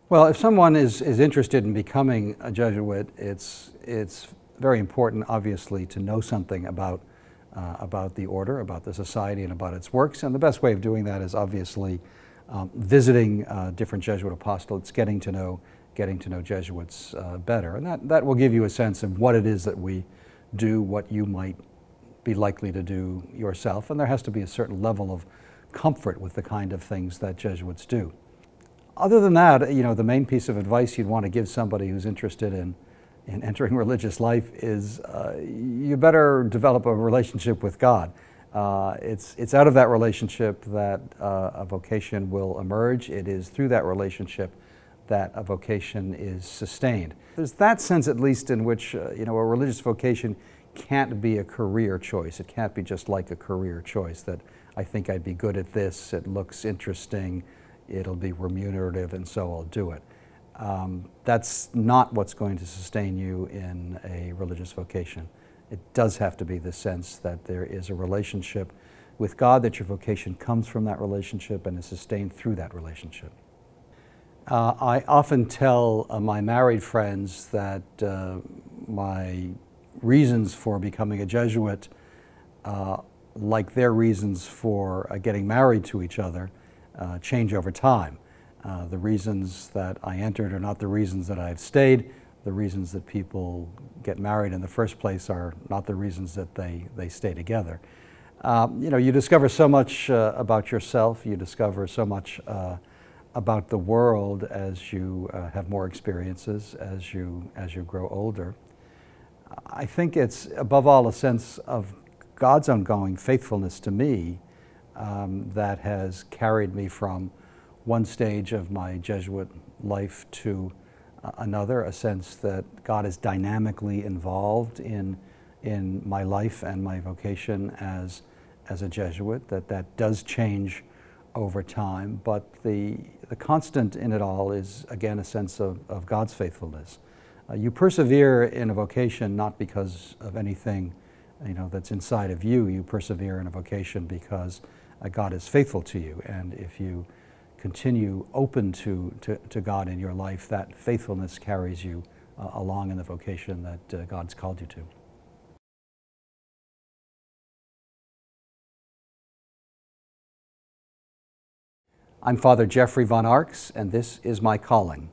Well, if someone is interested in becoming a Jesuit, it's very important, obviously, to know something about the order, about the society, and about its works. And the best way of doing that is obviously visiting different Jesuit apostolates, getting to know Jesuits better. And that will give you a sense of what it is that we do, what you might be likely to do yourself. And there has to be a certain level of comfort with the kind of things that Jesuits do. Other than that, the main piece of advice you'd want to give somebody who's interested in entering religious life is you better develop a relationship with God. It's out of that relationship that a vocation will emerge. It is through that relationship that a vocation is sustained. There's that sense, at least, in which a religious vocation can't be a career choice. It can't be just like a career choice, that I think I'd be good at this, it looks interesting, it'll be remunerative, and so I'll do it. That's not what's going to sustain you in a religious vocation. It does have to be the sense that there is a relationship with God, that your vocation comes from that relationship and is sustained through that relationship. I often tell my married friends that my reasons for becoming a Jesuit, like their reasons for getting married to each other, change over time. The reasons that I entered are not the reasons that I've stayed. The reasons that people get married in the first place are not the reasons that they stay together. You discover so much about yourself, you discover so much about the world as you have more experiences, as you grow older. I think it's, above all, a sense of God's ongoing faithfulness to me that has carried me from one stage of my Jesuit life to another, a sense that God is dynamically involved in my life and my vocation as a Jesuit, that does change over time, but the constant in it all is, again, a sense of God's faithfulness. You persevere in a vocation not because of anything that's inside of you. You persevere in a vocation because God is faithful to you, and if you continue open to God in your life, that faithfulness carries you along in the vocation that God's called you to. I'm Father Jeffrey von Arx, and this is my calling.